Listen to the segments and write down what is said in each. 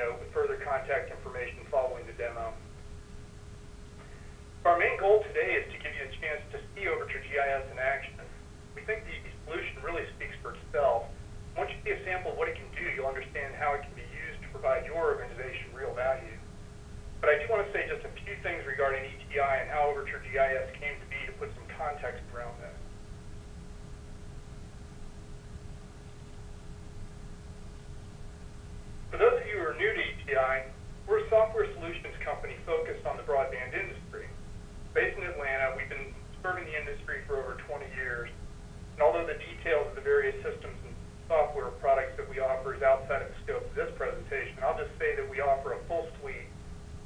note with further contact information following the demo. Our main goal today is to give you a chance to see Overture GIS in action. We think the solution really speaks for itself. Once you see a sample of what it can do, you'll understand how it can be used to provide your organization real value. But I do want to say just a few things regarding ETI and how Overture GIS came to be to put some context around that. For those of you who are new to ETI, we're a software solutions company focused on the broadband industry. Based in Atlanta, we've been serving the industry for over 20 years. And although the details of the various systems and software products that we offer is outside of the scope of this presentation, I'll just say that we offer a full suite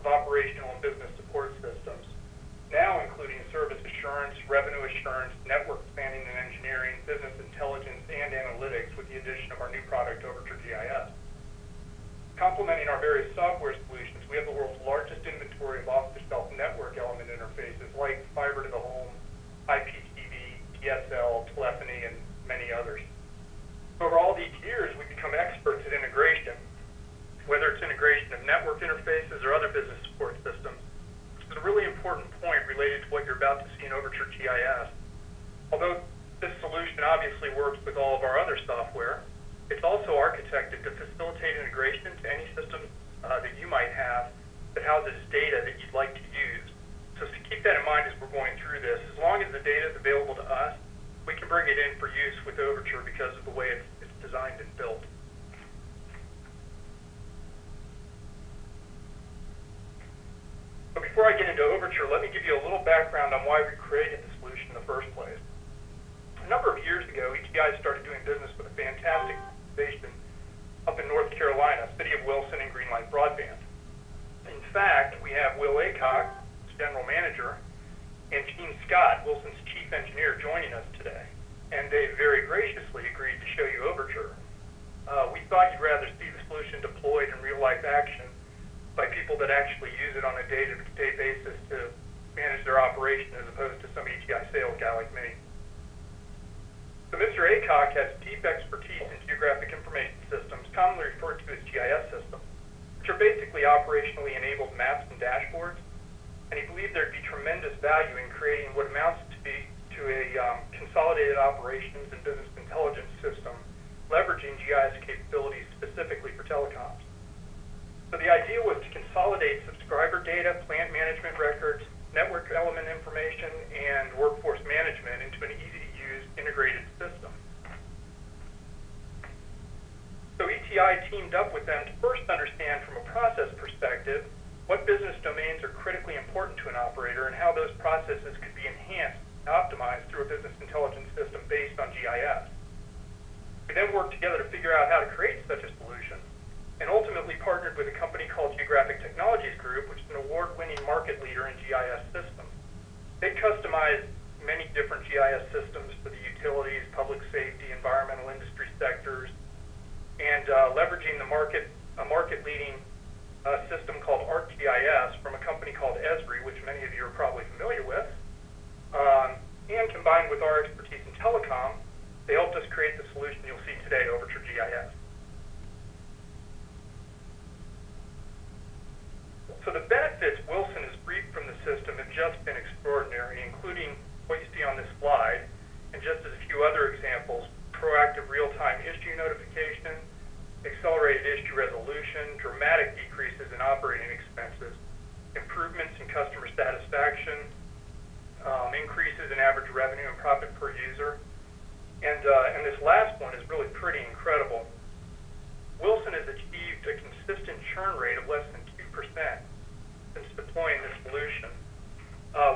of operational and business support systems, now including service assurance, revenue assurance, network planning and engineering, business intelligence, and analytics with the addition of our new product, Overture GIS. Complementing our various software solutions, we have the world's largest inventory of off-the-shelf network element interfaces like fiber to the home, IPTV, DSL, telephony, and many others. Over all these years, we've become experts at integration, whether it's integration of network interfaces or other business support systems. Which is a really important point related to what you're about to see in Overture GIS. Although this solution obviously works with all of our other software, it's also architected to facilitate integration to any system that you might have that houses data that you'd like to use. So keep that in mind as we're going through this. As long as the data is available to us, we can bring it in for use with Overture because of the way it's designed and built. But before I get into Overture, let me give you a little background on why we created the solution in the first place. A number of years ago, ETI started doing business with a fantastic organization up in North Carolina, City of Wilson and Greenlight Broadband. In fact, we have Will Aycock, General Manager, and Gene Scott, Wilson's Chief Engineer, joining us today. And they very graciously agreed to show you Overture. We thought you'd rather see the solution deployed in real-life action by people that actually use it on a day-to-day basis to manage their operation as opposed to some ETI sales guy like me. So Mr. Aycock has deep expertise in geographic information systems, commonly referred to as GIS systems, which are basically operationally enabled maps and dashboards. And he believed there'd be tremendous value in creating what amounts to a consolidated operations and business intelligence system, leveraging GIS capabilities specifically for telecoms. So the idea was to consolidate subscriber data, plant management records, network element information, and workforce management into an easy-to-use integrated system. So ETI teamed up with them to first understand from a process perspective what business domains are critically important to an operator and how those processes could be enhanced and optimized through a business intelligence system based on GIS. We then worked together to figure out how to create such a solution, and ultimately partnered with a company called Geographic Technologies Group, which is an award-winning market leader in GIS systems. They customized many different GIS systems for the utilities, public safety, environmental industry sectors, and leveraging a market-leading system called ArcGIS from a company called Esri, which many of you are probably familiar with, and combined with our expertise in telecom, they helped us create the solution you'll see today, Overture GIS. So the benefits Wilson has reaped from the system have just been extraordinary, including what you see on this slide, and just as a few other examples: proactive real-time issue notification, accelerated issue resolution, dramatic decreases in operating expenses, improvements in customer satisfaction, increases in average revenue and profit per user. And this last one is really pretty incredible. Wilson has achieved a consistent churn rate of less than 2% since deploying this solution,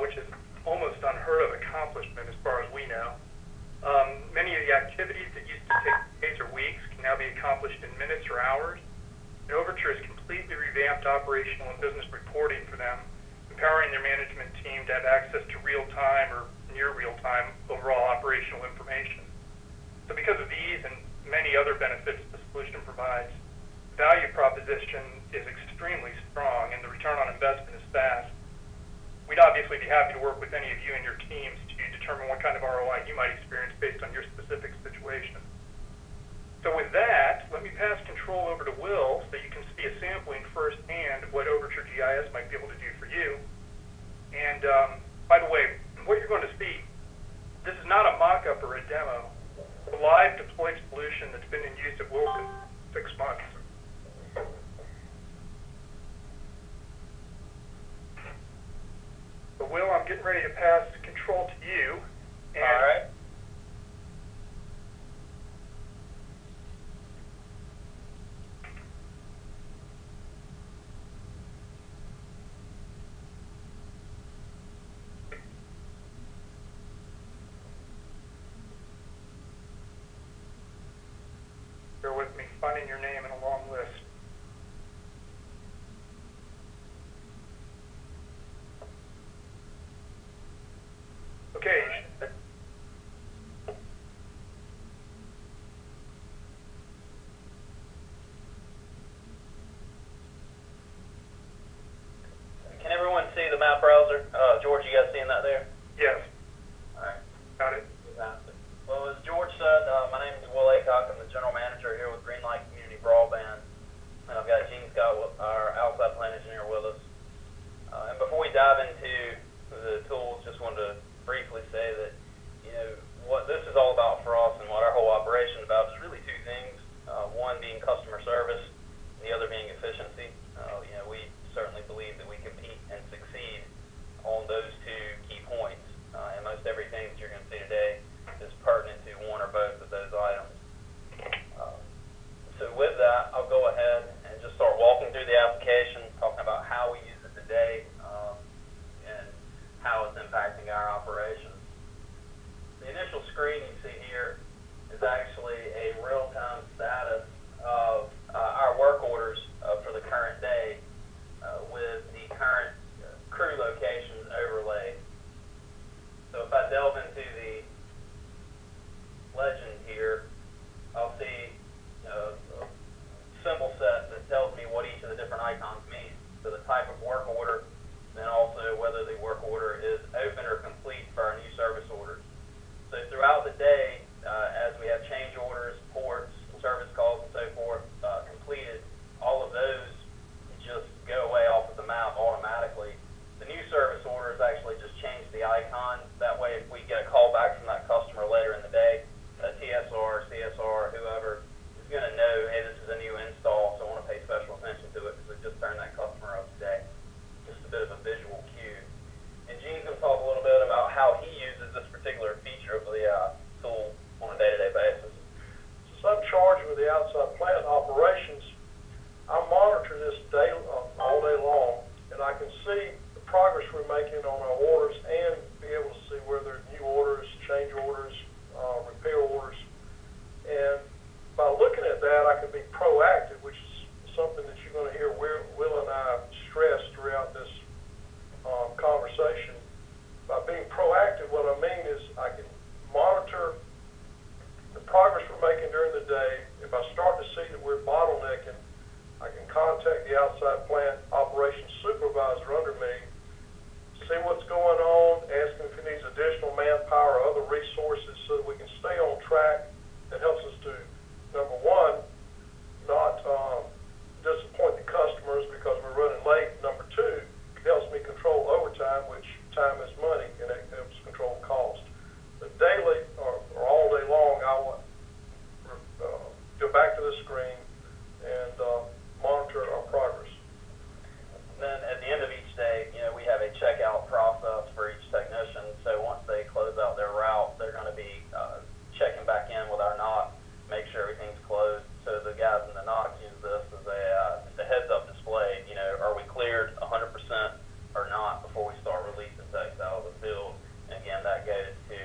which is almost unheard of accomplishment as far as we know. Many of the activities that used to take days or weeks can now be accomplished in minutes or hours. And Overture has completely revamped operational and business reporting for them, empowering their management team to have access to real-time or near real-time overall operational information. So because of these and many other benefits the solution provides, value proposition is extremely strong and the return on investment is fast. We'd obviously be happy to work with any of you and your teams to determine what kind of ROI you might experience based on your specific situation. So with that, let me pass control over to Will so you can see a sampling getting ready to pass control to you. And all right. bear with me, finding your name in a long list. Okay. Can everyone see the map browser? George, you guys seeing that there? Yes. All right. Got it. Fantastic. Well, as George said, my name is Will Aycock. I'm the general manager here with Greenlight Community Broadband, and I've got Gene Scott, our outside plant engineer, with us. And before we dive into the tools, just wanted to briefly say that, you know, what this is all about for us and what our whole operation is about is really two things. One being customer service, and the other being efficiency. You know, we certainly believe that we compete and succeed on those two key points. And most everything that you're going to see today is pertinent to one or both of those items. So with that, I'll go ahead and just start walking through the application, talking about how we use it today and how it's impacting our operations. The initial screen you see here is actually a real-time status of our work orders for the current day with the current crew locations overlaid. So if I delve into the legend here, I'll see a symbol set that tells me what each of the different icons mean. So the type of work order, then also whether the work order is open or complete for our new service orders. So throughout the day, as we have change orders, ports, service calls, and so forth completed, all of those just go away off of the map automatically. The new service orders actually just change the icon. That way, if we get a call back from that customer later in the day, TSR, CSR, whoever is going to know, hey, this is a new install, so I want to pay special attention to it because we just turned that customer up today. Just a bit of a visual cue. And Gene's going to talk a little bit about how he uses this particular feature of the tool on a day-to-day basis. Since I'm charged with the outside plant operations, I monitor this all day long, and I can see the progress we're making on our orders and be able to see where there are new orders, change orders, repair orders. And by looking at that, I can be proactive, which is something that you're going to hear Will and I stress throughout this conversation. By being proactive, what I mean is I can monitor the progress we're making during the day. If I start to see that we're bottlenecking, I can contact the outside plant operations supervisor under me, see what's going on, ask him if he needs additional manpower or other resources so that we can stay on track. That helps us to, number one, not disappoint the customers because we're running late. Number two, it helps me control overtime, which time is money, and it helps control cost. But daily or all day long, I will go back to the screen and monitor our progress. Then at the end of each day, you know, we have a checkout process for each technician. So once they close out their route, they're going to be checking back in with our NOC, make sure everything's closed. So the guys in the NOC use this as a heads-up display. You know, are we cleared 100% or not before we start releasing techs out of the field? And again, that goes to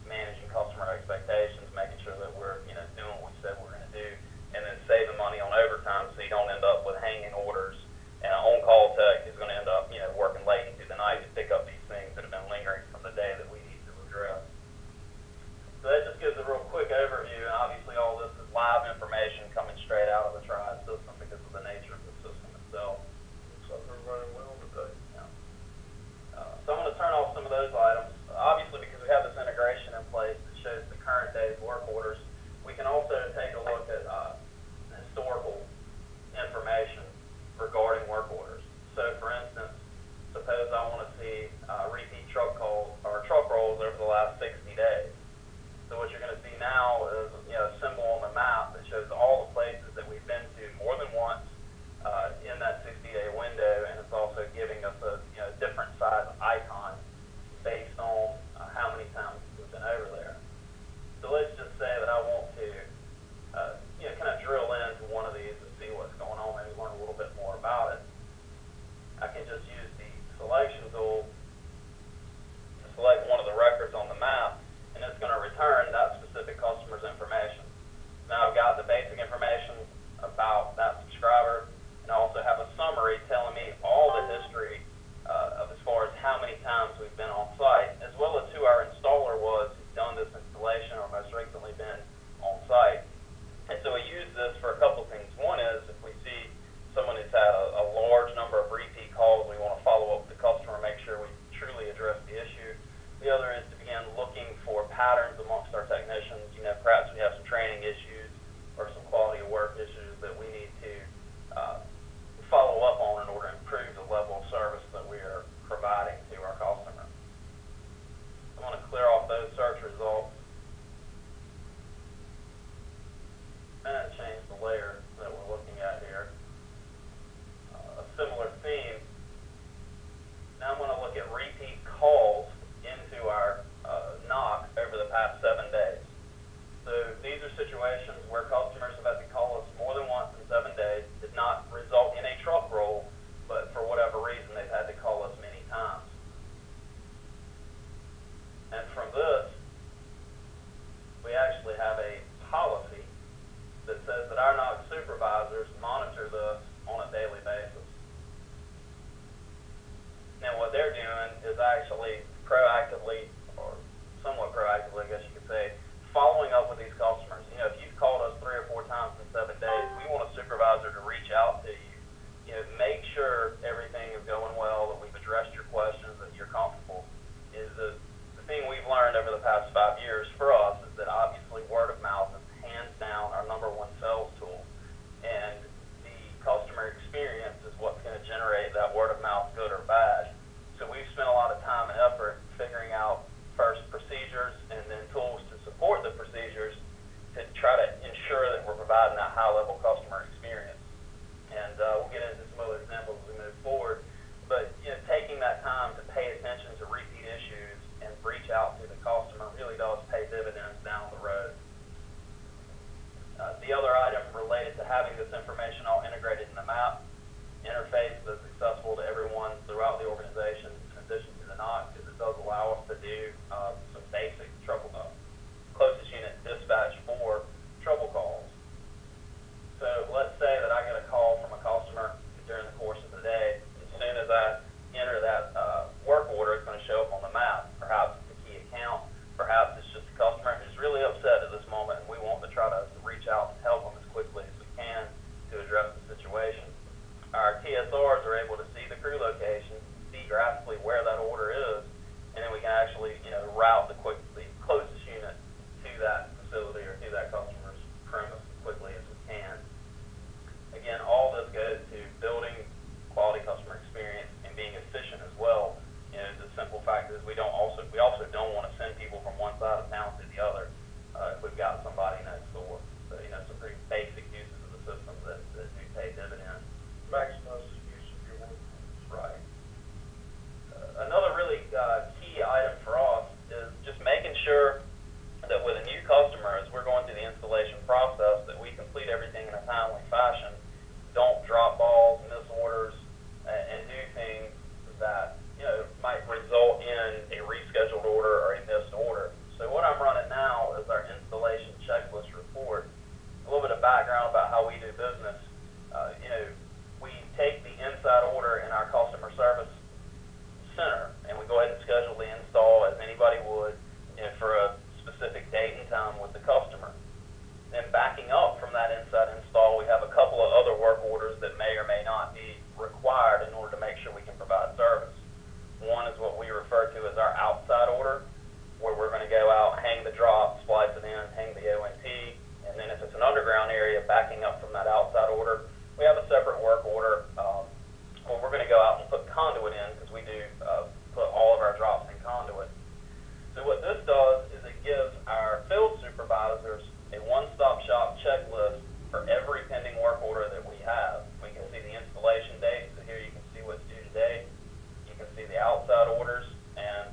managing customer expectations, making sure that we're, you know, doing what we said we're going to do, and then saving money on overtime so you don't end up with hanging orders. And an on-call tech is going to end up, you know, working late into the night to pick up these things that have been lingering from the day that we need to address. So that just gives a real quick overview, and obviously all this is live information coming straight out of the TRIAD system because of the nature of the system itself. So we're running well today. Yeah. So I'm going to turn off some of those items. Obviously, because we have this integration in place that shows the current day's work orders, we can also take a look at historical information regarding proactively, or somewhat proactively, I guess you could say, following up with these customers. You know, if you've called us 3 or 4 times in 7 days, we want a supervisor to reach out to you. You know, make sure everything is going well, that we've addressed your questions, that you're comfortable. Is the thing we've learned over the past 5 years for us is that obviously word of mouth is hands down our #1 sales tool, and the customer experience is what's going to generate that word of mouth, good or bad. So we've spent a lot of time and effort figuring out first procedures and then tools to support the procedures to try to ensure that we're providing that high-level customer experience. And we'll get into some other examples as we move forward. But you know, taking that time to pay attention to repeat issues and reach out to the customer really does pay dividends down the road. The other item related to having this information all integrated in the map interface that's accessible to everyone throughout the organization, in addition to the NOC, is it does allow us to do some basic trouble closest unit dispatch for trouble calls. So let's say that I get a call from a customer during the course of the day. As soon as I enter that work order, it's going to show up on the map. Perhaps it's a key account. Perhaps it's just a customer who's really upset at this moment, and we want to try to reach out and help them as quickly as we can to address the situation. Our TSRs are able to see the crew location, see graphically where that order is, and then we can actually, you know, route the closest unit to that facility or to that customer's premise as quickly as we can. Again, all this goes to building quality customer experience and being efficient as well. You know, the simple fact is we also don't want to send people from one side of town to the other if we've got somebody next door. So, you know, some pretty basic uses of the system that do pay dividends. Maximize the use of your workforce. Right. Another really key item for us is just making sure that with a new customer, as we're going through the installation process, that we complete everything in a timely fashion. Don't drop balls, miss orders, and do things that, you know, might result in a rescheduled order or a missed order. So what I'm running now is our installation checklist report. A little bit of background about how we do business. You know, we take the inside order in our customer service center, and we go ahead and schedule the install as anybody would, you know, for a specific date and time with the customer. Then backing up from that inside install, we have a couple of other work orders that may or may not be required in order to make sure we can provide service. One is what we refer to as our outside order, where we're going to go out, hang the drop, splice it in, hang the ONT, and then if it's an underground area, backing up from that outside order, we have a separate work order where we're going to go out and put conduit in, because we do put all of our drops in conduit. So what this does is it gives our field supervisors a one-stop shop checklist for every pending work order that we have. We can see the installation date, so here you can see what's due today. You can see the outside orders, and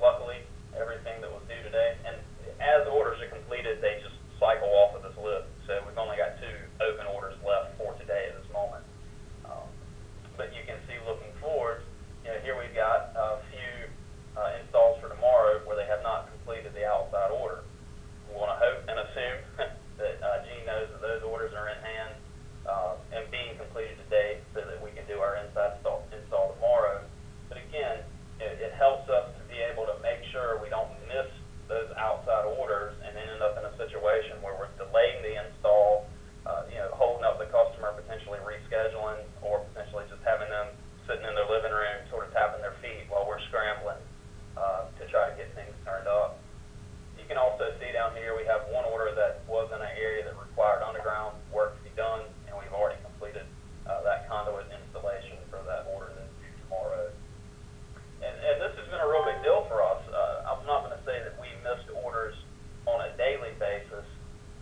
luckily everything that was due today. And as orders are completed, they just cycle off of this list. So we've only got 2 open orders left for today at this moment. But you can see looking forward, you know, here we've got a few installs for tomorrow where they have not completed the outside order. We want to hope and assume that Gene knows that those orders are in hand and being completed today so that we can do our inside install tomorrow. But again, it helps us to be able to make sure we don't miss those outside orders and then end up in a situation where we're delaying the install, you know, holding up the customer, potentially rescheduling, or potentially just having them sitting in their living room sort of tapping their feet while we're scrambling to try to get things turned up. You can also see down here we have one order that was in an area that required underground work to be done, and we've already completed that conduit installation for that order that's due tomorrow. And this has been a real big deal for us. I'm not going to say that we missed orders on a daily basis,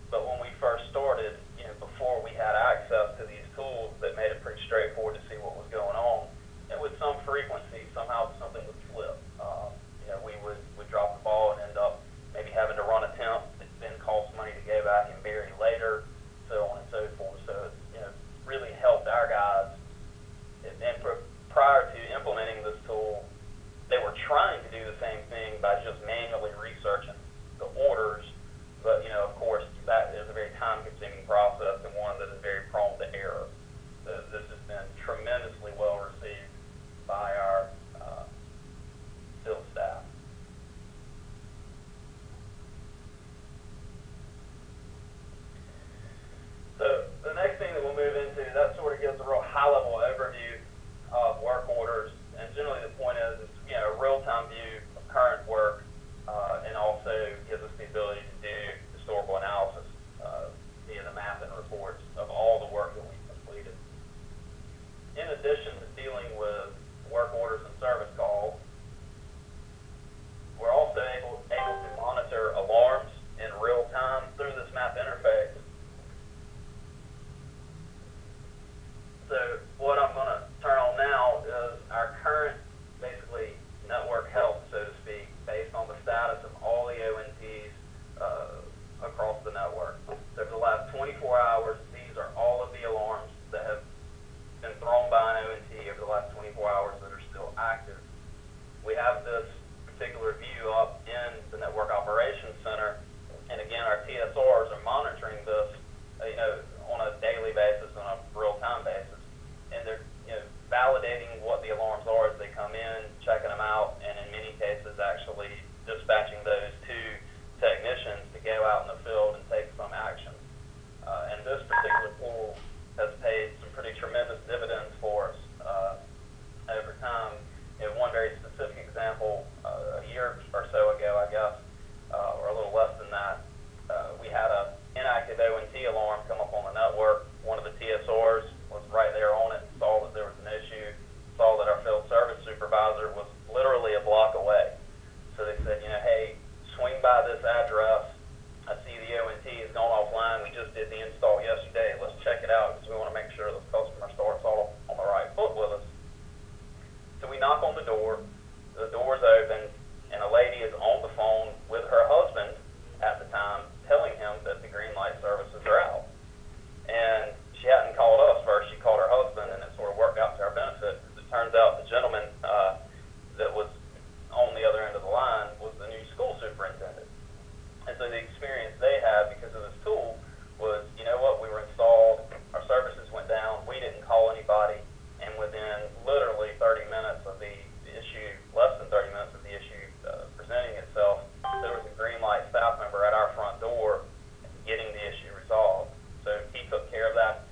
but when we first started, you know, before we had access to these tools that made it pretty straightforward to see what was going on, and high-level overview of work orders, and generally the point is a real-time view of current work, and also gives us the ability to do historical analysis via the map and reports of all the work that we've completed. In addition to dealing with work orders and service calls, we're also able to monitor alarms in real time through this map interface. So what I'm going to turn on now is our current, basically, network health, so to speak, based on the status of all the ONTs across the network. So for the last 24 hours, these are all of the alarms that have been thrown by an ONT over the last 24 hours that are still active. We have this particular view up in the Network Operations Center, and again, our TSRs are monitoring this, on a daily basis, on a real-time basis, and they're, validating what the alarms are as they come in, checking them out, and in many cases, actually dispatching those to technicians to go out in the field and take some action. And this particular tool has paid some pretty tremendous dividends for us over time. One very specific example, a year or so ago, I guess, or a little less than that, we had an inactive ONT alarm come up on the network. One of the TSRs was right there on it, saw that there was an issue, saw that our field service supervisor was literally a block away. So they said, hey, swing by this address. I see the ONT has gone offline. We just did the install yesterday. Let's check it out because we want to make sure the customer starts all on the right foot with us. So we knock on the door's open, and a lady is on the phone with her husband at the time, telling him that the green light services are out. And she hadn't called us first, she called her husband, and it sort of worked out to our benefit, because it turns out the gentleman that was on the other end of the line was the new school superintendent. And so the experience they had because of this tool was, we were installed, our services went down, we didn't call anybody, and within literally 30 minutes of the issue, less than 30 minutes of the issue presenting itself, there was a green light staff member at our front door getting the issue resolved. So he took care of that.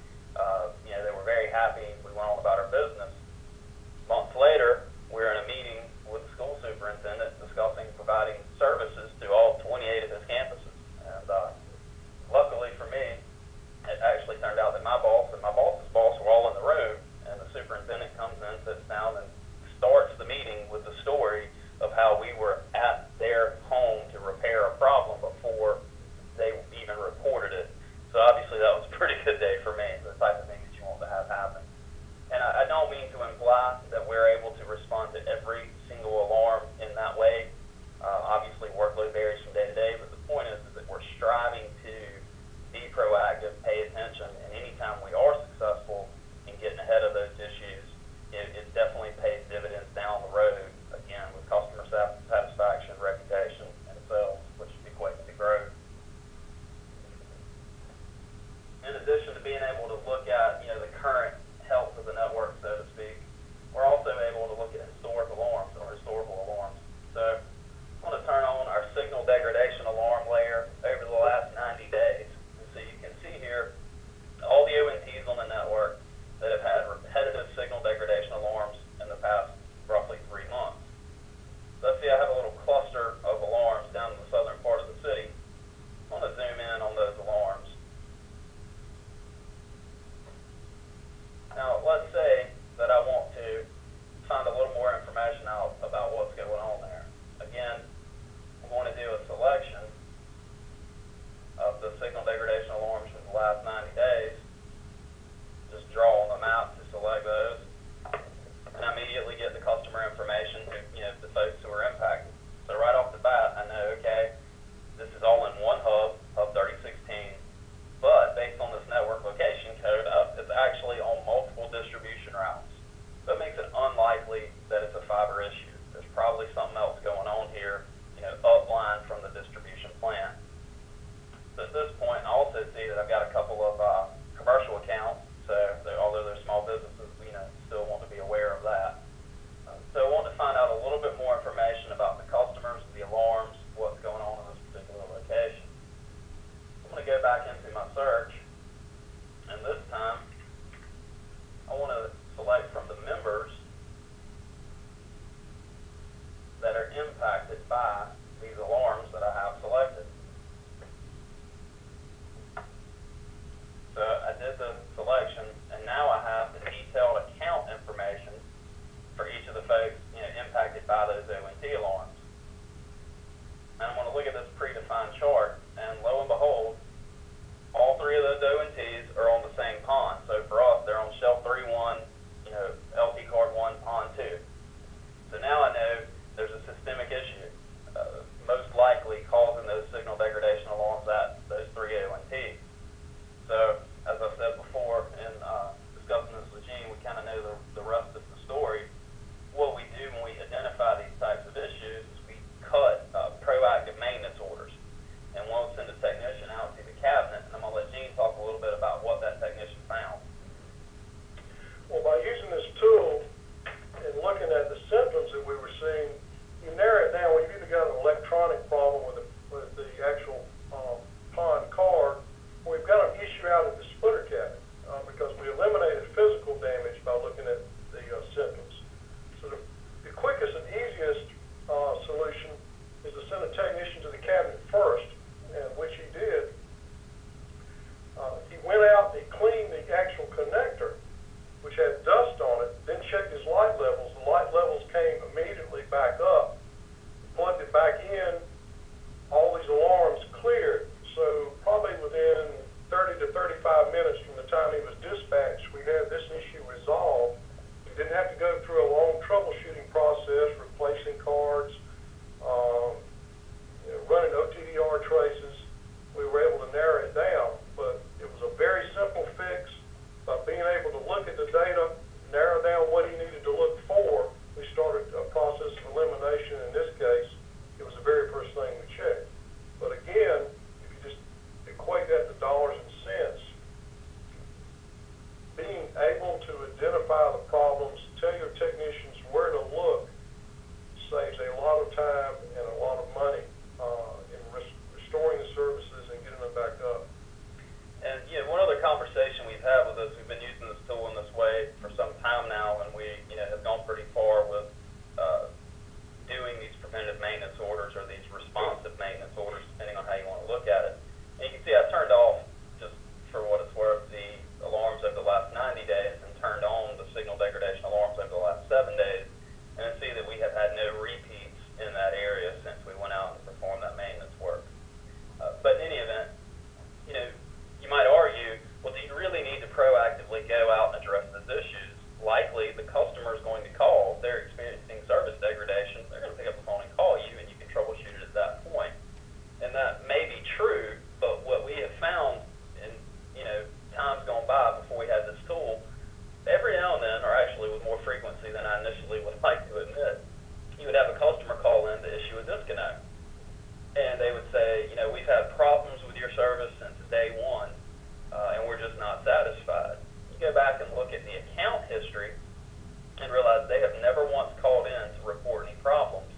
They were very happy. We went on about our business. Months later, we were in a meeting with the school superintendent discussing providing services to all 28 of his campuses. And luckily for me, it actually turned out that my boss and my boss's boss were all in the room, and the superintendent comes in, sits down, and starts the meeting with the story of how we were at their home to repair a problem before they even reported it. So obviously that was a pretty good day for me, the type of thing that you want to have happen. And I don't mean to imply that we're able to respond to every single alarm in that way. Obviously workload varies from day to day, but the point is that we're striving to be proactive, pay attention, and anytime we are successful in getting ahead of those issues, it definitely pays dividends down the road, again, with customer satisfaction, reputation, and sales, which equates to growth. In addition to being able to look at, the current health of the network, so to speak, we're also able to look at historical alarms. So I'm going to turn on our signal degradation alarm layer over the last 90 days. And so you can see here all the ONTs on the network that have had repetitive signal degradation alarms in the past roughly 3 months. So let's see, I have a little cluster of alarms down in the southern part of the city. I want to zoom in on those alarms. Now, let's say that I want to find a little more information out about what's going on there. Again, I'm going to do a selection of the signal degradation alarms for the last 90 days. Just draw on the map to select those, and I immediately get the customer information, the folks who are impacted. So right off the bat, I know, okay, this is all in one hub 3016, but based on this network location code, it's actually on multiple distribution routes. So it makes it unlikely that it's a fiber issue. There's probably something else going on here, upline from the distribution plant. So at this point, I also see that I've got a couple of commercial accounts. So although they're small businesses, we still want to be aware of that. So I want to find out a little bit more information about the customers, the alarms, what's going on in this particular location. I'm going to go back into my search, and this time I want to the rest of the story. What we do when we identify these types of issues is we cut proactive maintenance orders, and we'll send a technician out to the cabinet, and I'm going to let Gene talk a little bit about what that technician found. Well, by using this tool and looking at the symptoms that we were seeing, you narrow it down. We've either got an electronic problem with the actual pond card, or we've got an issue out at the splitter cabinet, because we eliminated physical damage by looking at the symptoms. So the quickest and easiest solution is to send a technician to the cabinet first, and which he did. He went out and he cleaned the actual connector, which had dust on it, then checked his light levels. The light levels came immediately back up. Plugged it back in, all these alarms cleared. So probably within 30 to 35 minutes from the time he was dispatched, we had this issue resolved. We didn't have to go through a long troubleshooting process, replacing cards, running OTDR traces. We were able to narrow it down, but it was a very simple fix. By being able to look at the data, narrow down what he needed to look for, we started a process of elimination. In this case, it was the very first thing we checked. But again, if you just equate that to dollars and cents, being able to identify the problems, tell your technicians where to look, saves a lot of time and a lot of money in restoring the services and getting them back up. And one other conversation we've had with us, we've been using this tool in this way for some time now, and we have gone pretty far with doing these preventative maintenance orders or these responsive maintenance orders, depending on how you want to look at it. And you can see I turned off, just for what it's worth, the alarms over the last 90 days and turned on the signal degradation alarms over the last 7 days, and see that we have had no repeats in that area since we went out and performed that maintenance work. But in any event, you might argue, well, do you really need to proactively go out and address those issues? Likely, the customer is going to call. If they're experiencing service degradation, they're going to pick up the phone and call you, and you can troubleshoot it at that point. And that may be true, but what we have found in times gone by before we had this tool, every now and then, or actually with more frequency than I initially would like to admit, you would have a customer call in to issue a disconnect. And they would say, we've had problems with your service since day one, and we're just not satisfied. You go back and look at the account history and realize they have never once called in to report any problems.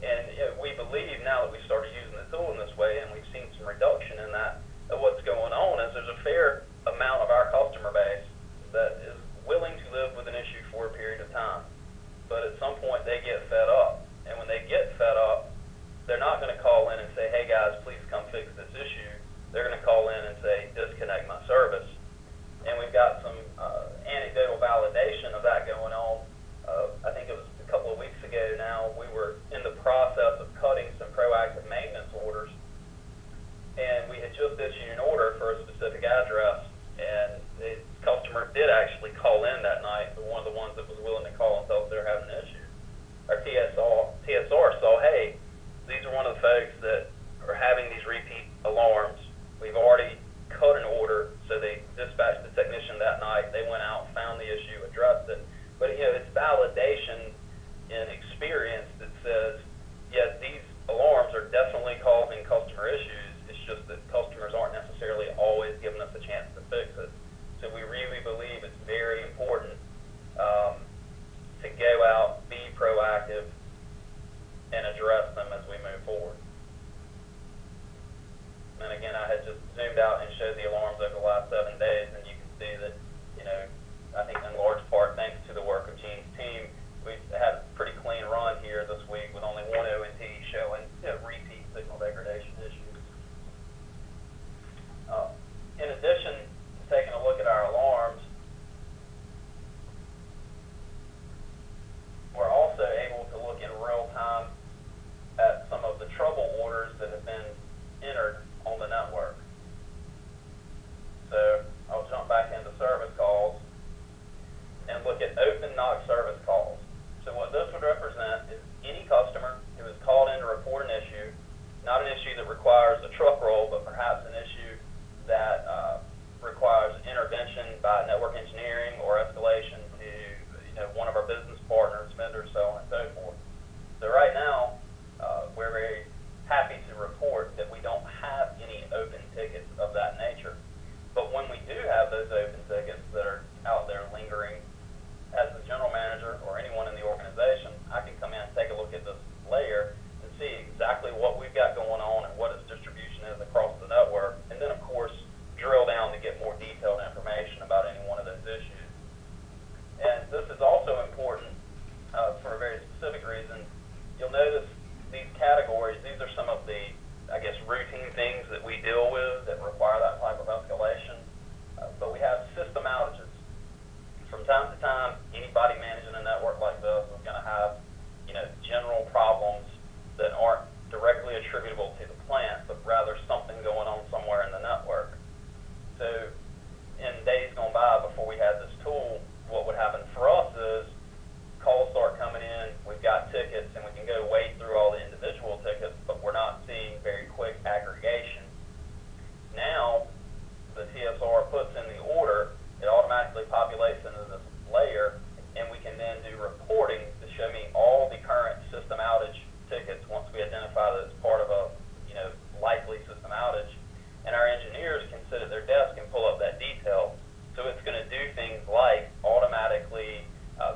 And we believe now that we started using the tool in this way, and we've seen some reduction in that, what's going on is there's a fair amount of our customer base that is willing to live with an issue for a period of time. But at some point they get fed up. And when they get fed up, they're not going to call in and say, hey guys, please come fix this issue. They're going to call in and say, disconnect my service. And we've got some anecdotal validation of that going on. I think it was a couple of weeks ago now, we were in the process of cutting some proactive maintenance orders. And we had just issued an order for a specific address. And the customer did actually call in that night, one of the ones that was willing to call and tell us they're having an issue. Our TSR saw, hey, these are one of the folks that are having these repeat alarms. We've already cut an order, so they dispatched the technician that night. They went out, found the issue, addressed it. But it's validation in experience that says, yes, these alarms are definitely causing customer issues. It's just that customers aren't necessarily always giving us a chance to fix it. So we really believe it's very important to go out, be proactive, and address them as we move forward. And again, I had just zoomed out and showed the alarms over the last 7 days, and you can see that, I think in large part thanks to the work of Gene's team, we've had a pretty clean run here this week with only one ONT showing repeat signal degradation issues. In addition to taking a look at our alarms, we're also able to look in real time at some of the trouble orders that have been entered on the network. So I'll jump back into service calls and look at open knock service calls. So what this would represent is any customer who is called in to report an issue, not an issue that requires a truck roll, but perhaps an issue that requires intervention by network engineering or escalation to vendors, so on and so forth. So right now, we're very happy to report that we don't have any open tickets of that nature. But when we do have those open tickets that are out there lingering, as the general manager or anyone in the organization, I can come in and take a look at this layer and see exactly what we've got going on and what its distribution is across the network, and then of course drill down to get more detailed information about any one of those issues. And this is also important for a very specific reason. You'll notice these categories, these are some of the, I guess, routine things that we deal with that require that type of escalation. But we have system outages. From time to time, anybody managing a network like this is going to have, general problems that aren't directly attributable to the plant, but rather something going on somewhere in the network. So in days gone by before we had this tool, what would happen for us is calls start coming in, we've got tickets, and we can go wade through all the individual tickets, but we're not seeing very quick aggregation. Now, the TSR puts in the order, it automatically populates into this layer, and we can then do reporting to show me all the current system outage tickets once we identify that it's part of a likely system outage. And our engineers can sit at their desk and pull up that detail. So it's going to do things like automatically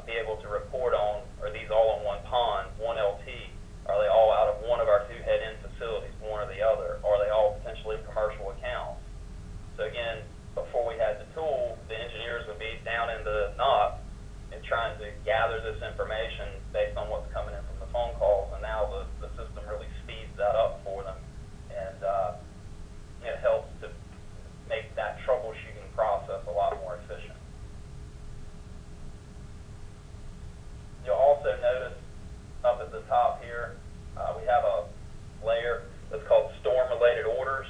be able to report on, are these all in one pond, one LT? Are they all out of one of our two head-end facilities, one or the other? Are they all potentially commercial accounts? So again, before we had the tool, the engineers would be down in the knot and trying to gather this information based on what's coming in from the phone calls, and now the system really speeds that up for them, and it helps to make that troubleshooting process a lot more efficient. You'll also notice up at the top here, we have a layer that's called Storm-Related Orders.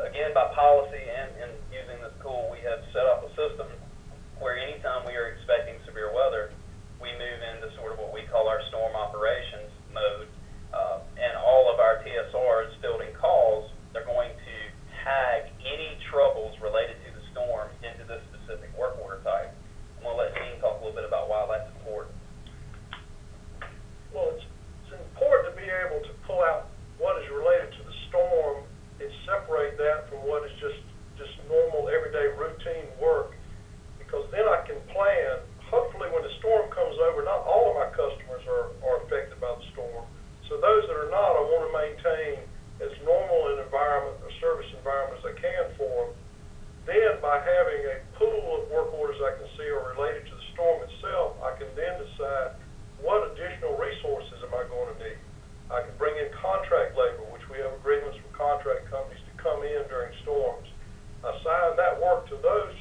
Again, by policy and using this tool, we have set up a system where anytime we are expecting severe weather, we move into sort of what we call our storm operations mode. And all of our TSRs fielding calls, they're going to tag any troubles related to the storm into this specific work order type. I'm going to let Gene talk a little bit about why that's important. Well, it's important to be able to pull out what is related to the storm and separate that from what is just normal, everyday, routine work, because then I can plan. Hopefully when the storm comes over, not all of my customers are affected by the storm. So those that are not, I want to maintain as normal an environment, a service environment as I can for them. Then by having a pool of work orders I can see are related to the storm itself, I can then decide what additional resources am I going to need. I can bring in contract labor, which we have agreements with contract companies to come in during storms. Assign that work to those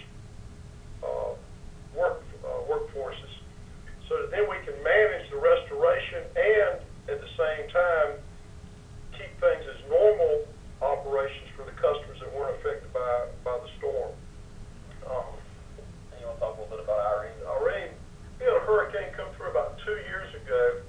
workforces so that then we can manage the restoration and at the same time keep things as normal operations for the customers that weren't affected by the storm. And you want to talk a little bit about Irene? Irene, we had a hurricane come through about 2 years ago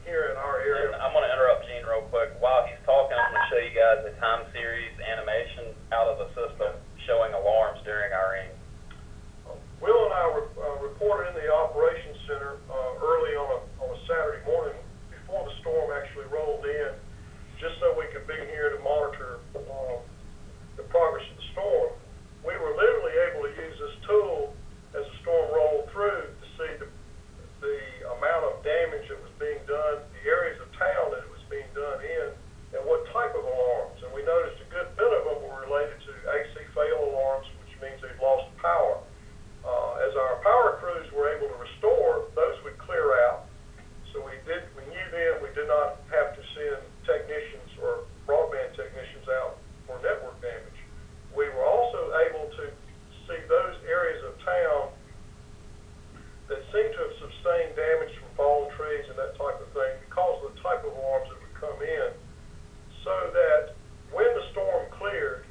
here in our area. And I'm going to interrupt Gene real quick. While he's talking, I'm going to show you guys a time series animation out of the system showing alarms during Irene. Will and I reported in the operations center early on a Saturday morning before the storm actually rolled in, just so we could be here to monitor the progress of the storm. We were literally able to use this tool as the storm rolled through to see the amount of damage that was being done, the areas of town that it was being done in, and what type of alarms. And we noticed a good bit of them were related to AC fail alarms, which means they've lost power. As our power crews were able to restore, those would clear out. So we knew then we did not have to send technicians or broadband technicians out for network damage. We were also able to see those areas of town that seemed to have sustained damage from fallen trees and that type of thing because of the type of alarms that would come in, so that when the storm cleared,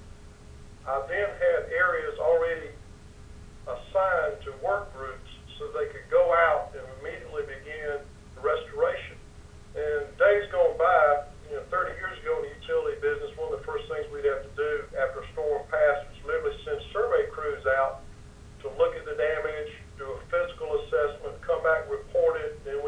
I then had areas already assigned to work groups so they could go out and immediately begin the restoration. And days gone by, 30 years ago in the utility business, one of the first things we'd have to do after a storm passed was literally send survey crews out to look at the damage, do a physical assessment, come back, report it, then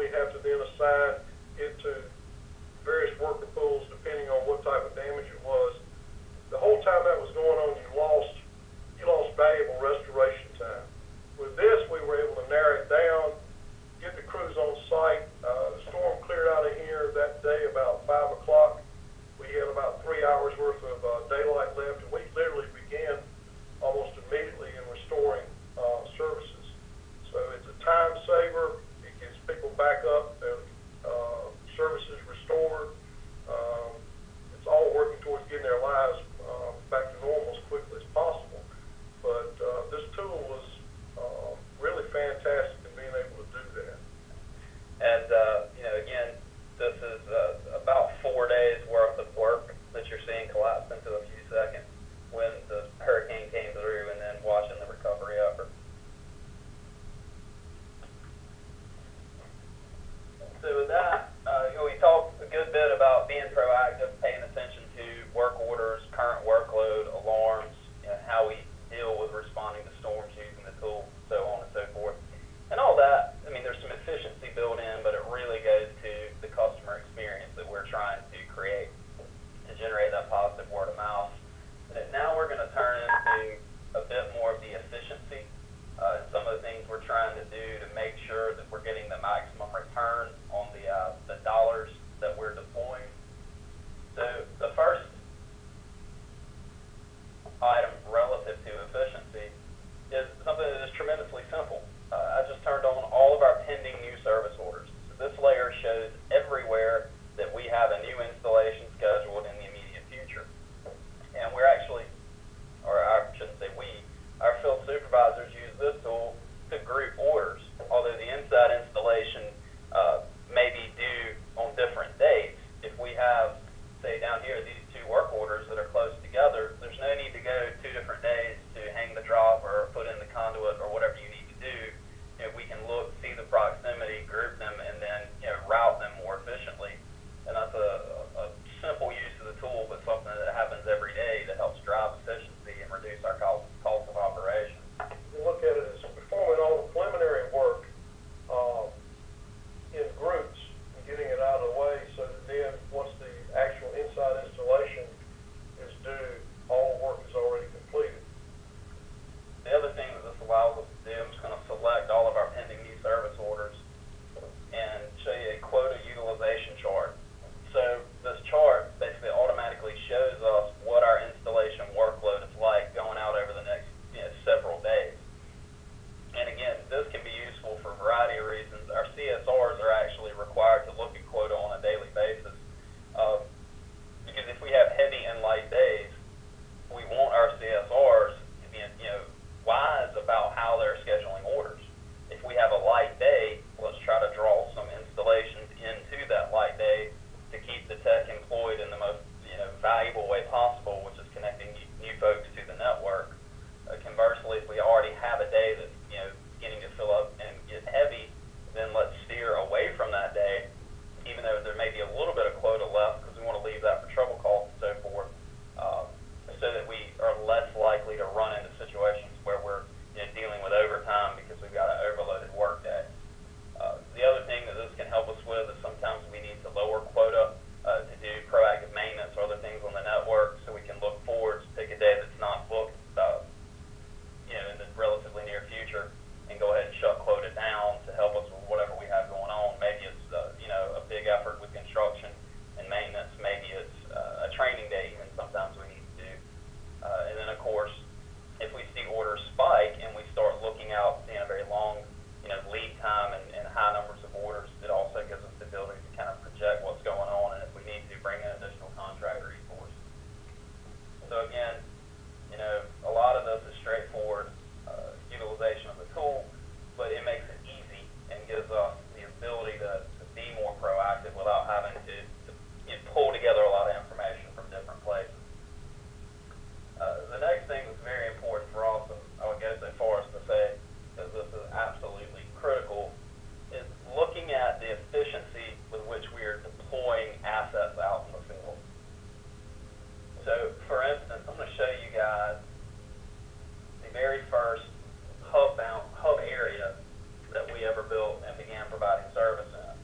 ever built and began providing service in.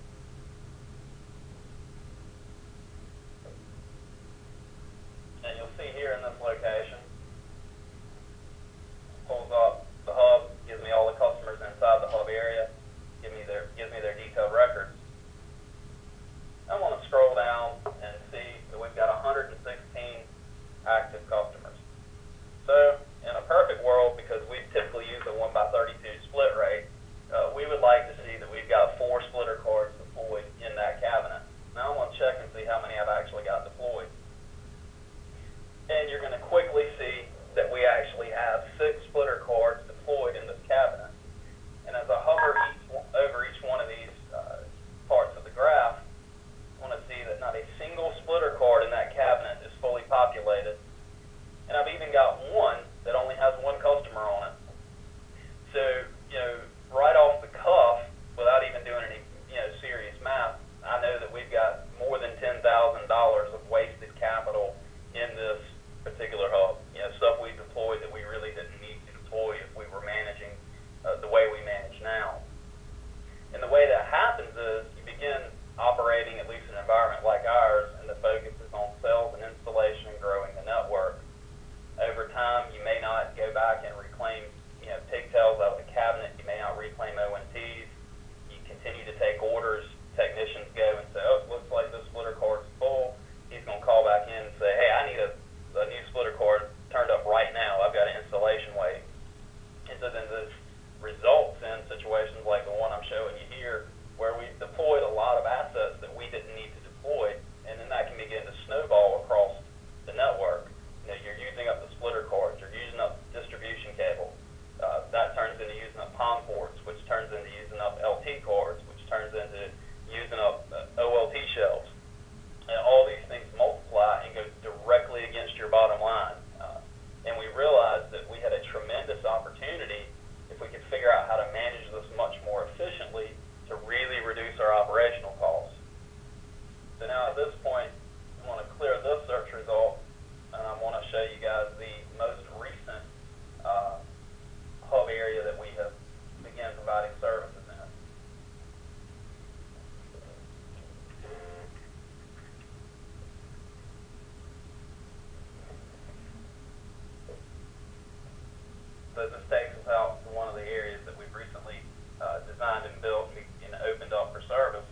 And you'll see here in this location, pulls up the hub, gives me all the customers inside the hub area, gives me their detailed records. I want to scroll down and see that we've got 116 active customers. So in a perfect world, because we typically use a 1/32 split rate, we would like to see that we've got 4 splitter cards deployed in that cabinet. Now I'm going to check and see how many I've actually got deployed. And you're going to quickly see that we actually have 6 splitter cards deployed in this cabinet. And as I hover over each one of these parts of the graph, I want to see that not a single splitter card in that cabinet is fully populated. And I've even got one that only has 1 customer on it. So, right off the cuff, without even doing any, serious math, I know that we've got more than $10,000 of wasted capital in this particular hub. Stuff we deployed that we really didn't need to deploy if we were managing the way we manage now. And the way that happens is you begin operating, at least in an environment like ours, and the focus is on sales and installation and growing the network. Over time, you may not go back and reclaim, pigtails out of the cabinet. You may not reclaim ONTs. You continue to take orders. Technicians go and say, oh, it looks like this splitter card's full. He's going to call back in and say, hey, I need a new splitter cord turned up right now. I've got an installation waiting. And so then this results in situations like the one I'm showing you here, where we've deployed a lot of assets that we didn't need to deploy, and then that can begin to snowball across the network. You're using up the splitter cords, you're using up distribution cable. That turns into using up POM ports, which turns into using up LT cords, which turns into using up OLT shelves. And all these things multiply and go directly against your bottom line. And we realized that we had a tremendous opportunity, if we could figure out how to manage this much more efficiently, to really reduce our operational costs. So now at this point, I want to clear this search result, and I want to show you guys the most recent hub area that we have begun providing services in. So this takes us out to one of the areas that we've recently designed and built and opened up for service.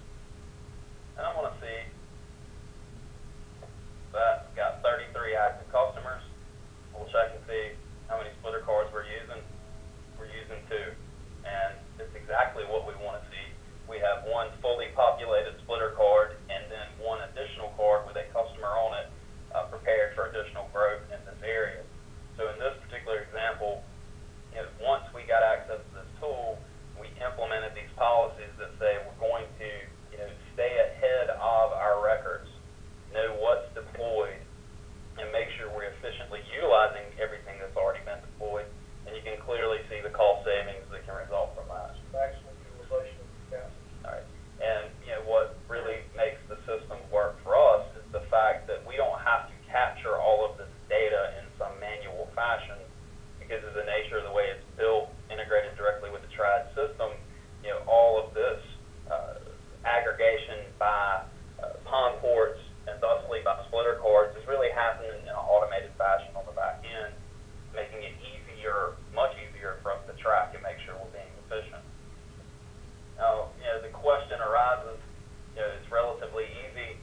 And I want to see that we've got 33 active customers. We'll check and see how many splitter cards we're using. We're using 2. And it's exactly what we want to see. We have 1 fully populated splitter card and then 1 additional card with a customer on it prepared for additional growth in this area. So in this particular example, once we got access to this tool, we implemented these policies that say we're going to stay ahead of our records, know what's deployed, and make sure we're efficiently utilizing everything that's already been deployed. And you can clearly see the cost savings that can result from that. Maximum utilization of the capacity. All right. And what really makes the system work for us is the fact that we don't have to capture all of this data in some manual fashion, because of the nature of the way it's built, integrated directly with the TRAD system. All of this aggregation by PON ports and thusly by splitter cords is really happening in an automated fashion on the back end, making it easier, much easier for us to track and make sure we're being efficient. Now, the question arises, it's relatively easy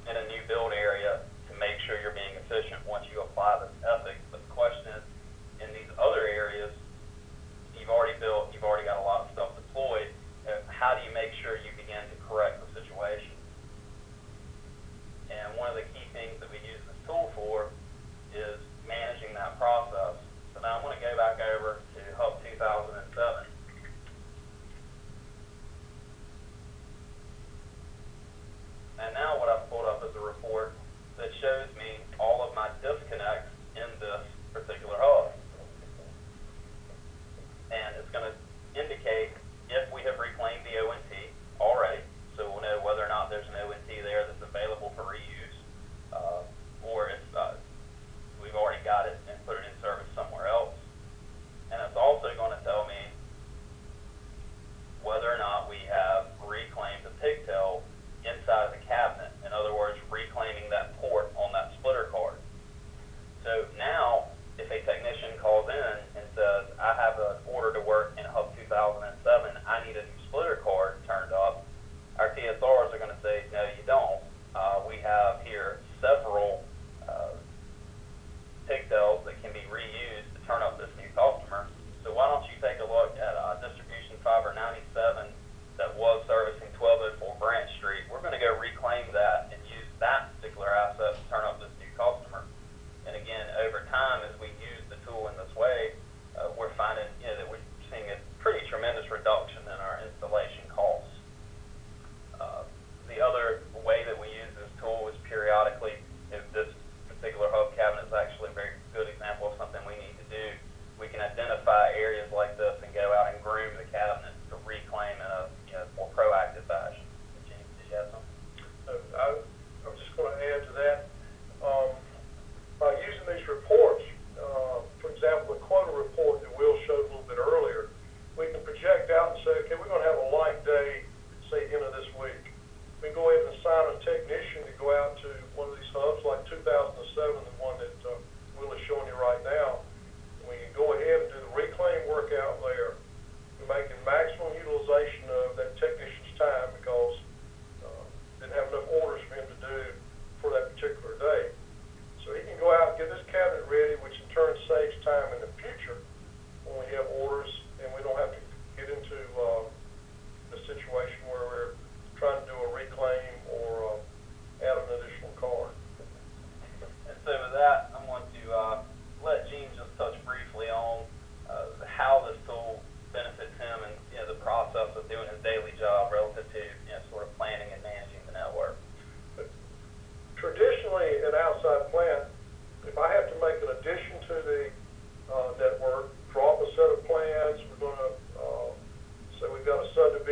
in a new build area to make sure you're being efficient once you apply this ethic. But the question is, in these other areas, you've already built, you've already got a lot of stuff deployed, how do you make sure you begin to correct the situation? And one of the key things that we use this tool for is managing that process. So now I'm going to go back over to Hub 2007. And now what I've pulled up is a report that shows me all of my disconnects in this particular hub. And it's going to indicate if we have reclaimed the ONT already, so we'll know whether or not there's an ONT there that's available for reuse, or if we've already got it and put it in service somewhere else. And it's also going to tell me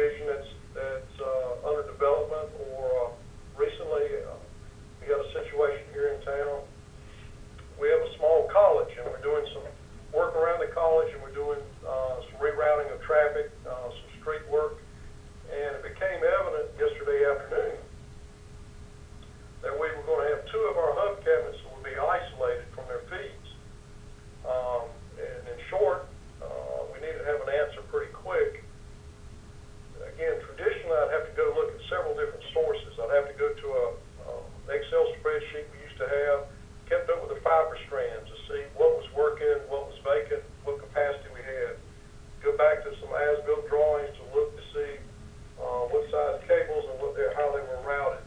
subdivision that's under development, or recently we had a situation here in town. We have a small college, and we're doing some work around the college, and we're doing some rerouting of traffic, some street work, and it became evident yesterday afternoon that we were going to have two of our hub cabinets that would be isolated from their feeds. And in short, we need to have an answer pretty quick. Again, traditionally, I'd have to go look at several different sources. I'd have to go to an Excel spreadsheet we used to have, kept up with the fiber strands to see what was working, what was vacant, what capacity we had. Go back to some as-built drawings to look to see what size cables and how they were routed.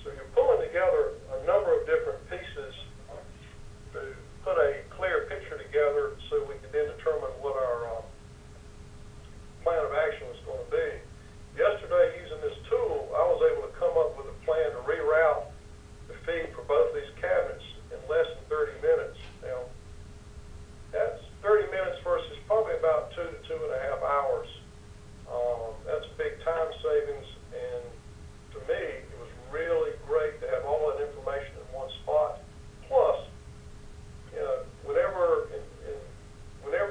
So you're pulling together a number of different pieces to put a clear picture together so we can then determine what our plan of action was going to be. Yesterday, using this tool, I was able to come up with a plan to reroute the feed for both these cabinets in less than 30 minutes. Now, that's 30 minutes versus probably about 2 to 2.5 hours. That's a big time savings, and to me, it was really great to have all that information in one spot. Plus, you know, whenever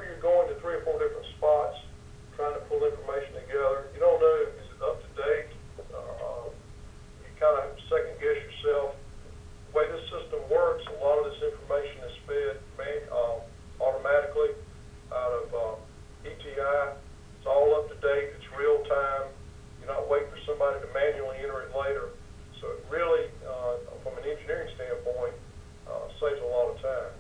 you're going to 3 or 4 different spots, trying to pull information together, you don't know, is it up to date? You kind of second guess yourself. The way this system works, a lot of this information is fed automatically out of ETI. It's all up to date. It's real time. You're not waiting for somebody to manually enter it later. So it really, from an engineering standpoint, saves a lot of time.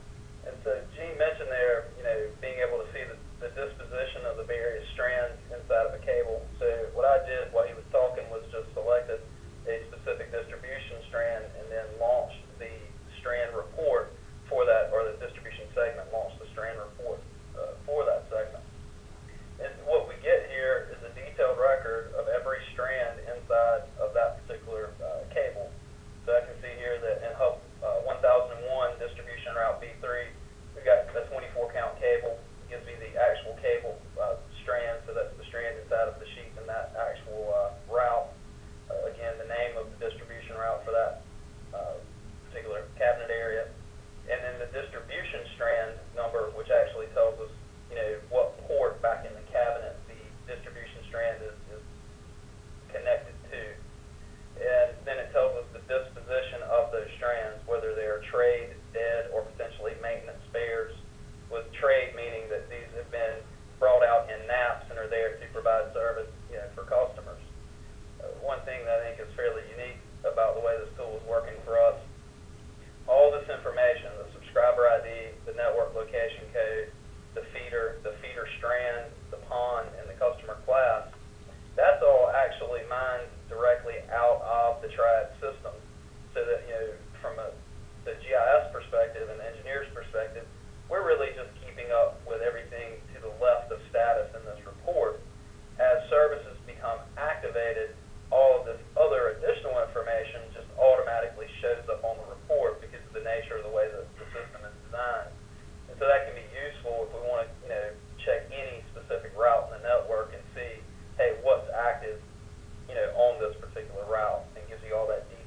And so Gene mentioned there, you know, being able to see the disposition of the various strands inside of a cable. So what I did while he was talking was just selected a specific distribution strand and then launched the strand report for that, or the distribution segment launched the strand report for that segment. And what we get here is a detailed record of every strand inside of that particular cable. So I can see here that in hub 1001 distribution route B3, we've got a 24 count cable. It gives me the actual cable strand, so that's the strand inside of the sheet in that actual route. Again, the name of the distribution route for that particular cabinet area. And then the distribution strand number, which actually tells us, you know, what port back in the cabinet the distribution strand is connected to. And then it tells us the disposition of those strands, whether they are trade, dead, or potentially maintenance spares, with trade meaning that these have been brought out in naps and are there to provide service, you know, for customers. One thing that I think is fairly unique about the way this tool is working for us, all this information, the subscriber ID, the network location code, the feeder strand, the pond, and the customer class, that's all actually mined directly out of the TRIAD system. So that, you know, from the GIS perspective and the engineer's perspective, we're really just keeping up with everything to the left of status in this report. As services become activated, all of this other additional information just automatically shows up on the report because of the nature of the way that the system is designed. And so that can be useful if we want to, you know, check any specific route in the network and see, hey, what's active, you know, on this particular route, and gives you all that detail.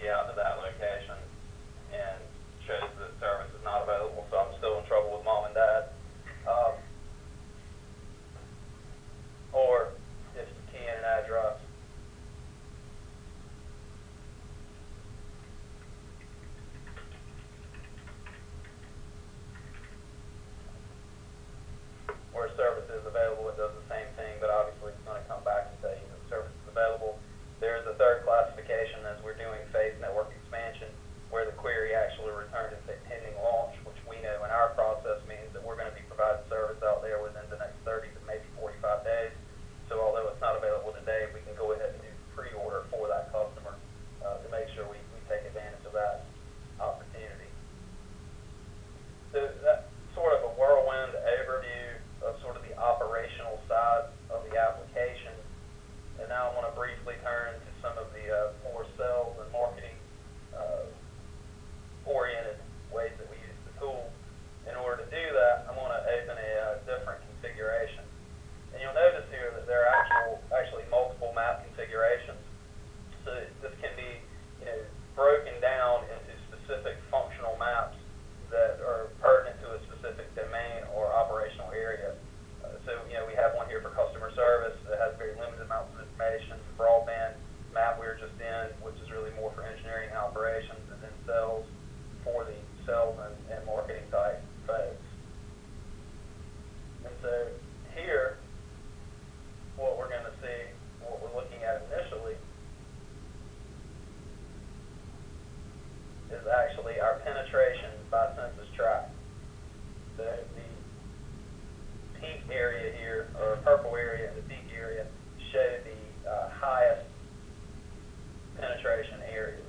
you out to that location and shows that service is not available, so I'm still in trouble with mom and dad. Or if you key in an address, where service is available, it does the same thing, but obviously it's going to come back and say, you know, service is available. There's a third classification as we're doing phase network expansion, where the query actually returned and said pending launch, which we know in our process means that we're going to be providing service out there within the next 30 to maybe 45 days. So although it's not available today, we can go ahead and do pre-order for that customer to make sure we take advantage of that opportunity. So that's sort of a whirlwind overview of sort of the operational side of the application. And now I want to briefly turn to some of the more sales and marketing oriented ways that we use the tool. In order to do that, I'm going to open a different configuration. And you'll notice here that there are actually multiple map configurations. So this can be, you know, broken down into specific functional maps that are pertinent to a specific domain or operational area. So, you know, we have one here for customer service that has very limited amounts of information. The broadband map we were just in, which is really more for engineering and operations, and then sales for the sales and marketing type folks. And so here, what we're going to see, what we're looking at initially, is actually our penetration by census tract. So the pink area here, or purple area and the pink area, show the highest penetration areas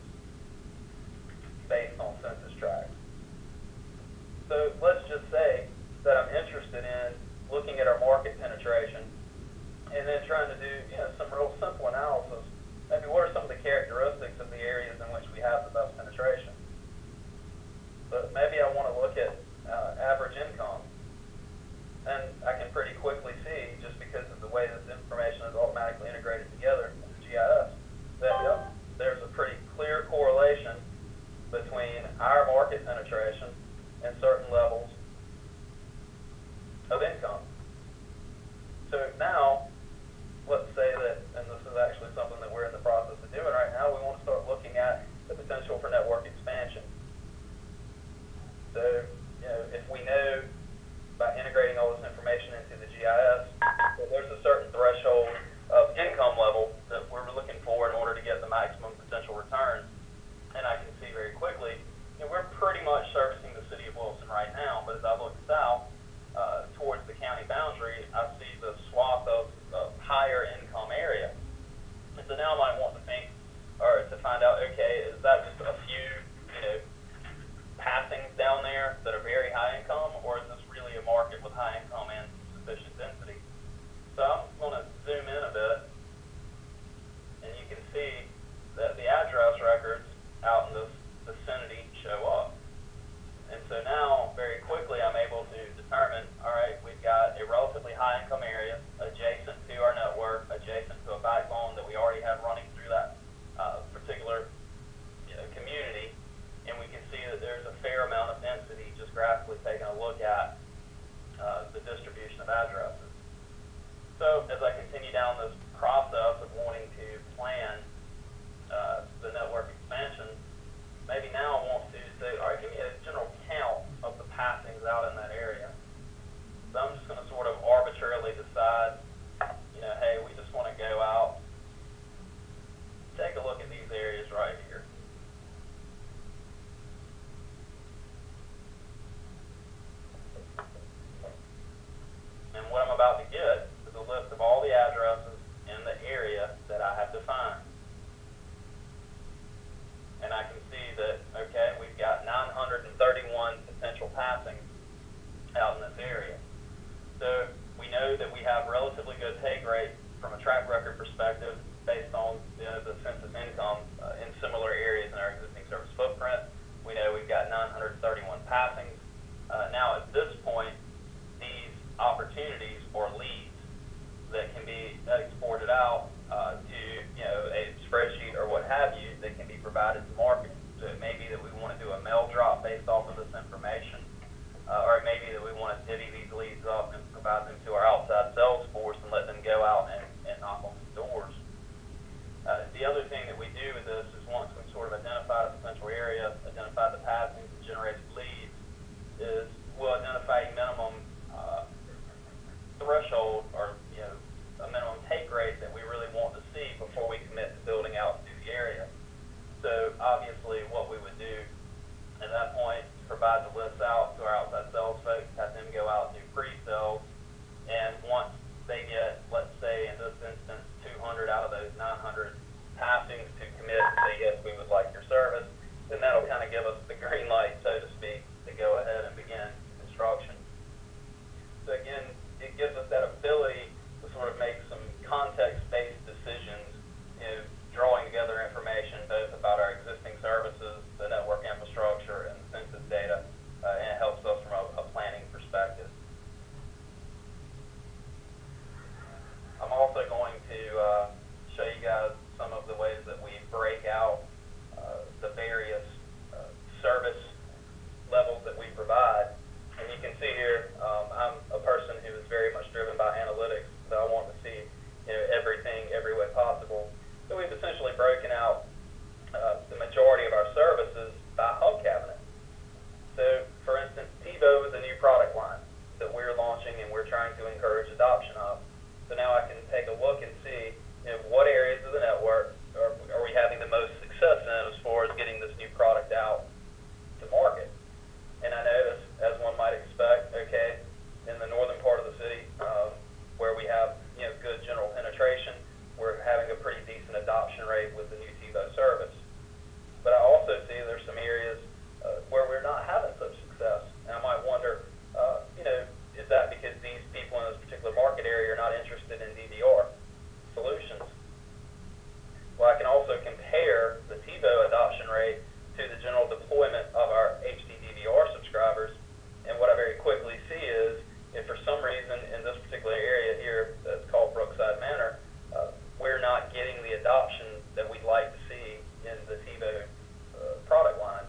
based on census tracts. So let's just say that I'm interested in looking at our market penetration and then trying to do, you know, some real simple analysis. Maybe what are some of the characteristics of the areas in which we have the best penetration? But maybe I want to look at average income. And I can pretty quickly see, just because of the way this information is automatically integrated together in the GIS, that there's a pretty clear correlation between our market penetration and certain levels of income. So now, let's say that, and this is actually something that we're in the process of doing right now, we want to start looking at the potential for network expansion. So, you know, if we know by integrating all this information into the GIS, that there's a certain threshold of income level that we're looking for in order to get the maximum potential return. And I can see very quickly, you know, we're pretty much servicing the city of Wilson right now, but as I look south towards the county boundary, I see the swath of higher income area. And so now I might want to think, or to find out, okay, is that just a few, you know, passings down there that are very high income, or is this really a market with high income and sufficient density? So I'm going to zoom in a bit, and you can see that the address records out in this vicinity show up. And so now, very quickly, I'm able to determine, all right, we've got a relatively high income area adjacent to our network, adjacent to a backbone that we already have running through that particular, you know, community. And we can see that there's a fair amount of density just graphically taking a look at the distribution of addresses. So as I continue down this process of wanting to plan the network expansion, maybe now I want to say, all right, give me a general count of the passings out in that area. So I'm just going to sort of arbitrarily decide, you know, hey, we just want to go out, take a look at these areas right here. And what I'm about to get is a list of all the addresses in the area that I have defined. And I can see that, okay, we've got 931 potential passings out in this area. So we know that we have relatively good take rate from a track record perspective based on, you know, the census income in similar areas in our existing service footprint. We know we've got 931 passings. Now at this point, these opportunities or leads that can be exported out to, you know, a spreadsheet or what have you that can be provided to market area, identified the passings, and generated leads, is we'll identify a minimum threshold or a minimum take rate that we really want to see before we commit to building out into the area. So obviously what we would do at that point is provide the list out to our outside sales folks, have them go out and do pre-sales, and once they get, let's say in this instance, 200 out of those 900 passings to commit and say, yes, we would like your service, then that'll kind of give us the green light, so to speak, to go ahead and begin construction. So again, it gives us that ability to sort of make some context-based decisions, drawing together information both about our existing services, the network infrastructure, and the census data, and it helps us from a planning perspective. I'm also going to show you guys some of the ways that we break out the various service levels that we provide. And you can see here, I'm a person who is very much driven by analytics, so I want to see everything every way possible. So we've essentially broken out the majority of our services by hub cabinet. So for instance, TiVo is a new product line that we're launching and we're trying to encourage adoption of. So now I can take a look and see what areas of the network are we having the most success in as far as getting this new product out to market. And I notice, as one might expect, okay, in the northern part of the city, where we have good general penetration, we're having a pretty decent adoption rate with the new TiVo service. But I also see there's some areas where we're not having such success. And I might wonder, is that because these people in this particular market area are not interested in DVR solutions? Well, I can also compare the TiVo adoption rate to the general deployment of our HD DVR subscribers, and what I very quickly see is, if for some reason in this particular area here that's called Brookside Manor, we're not getting the adoption that we'd like to see in the TiVo product line.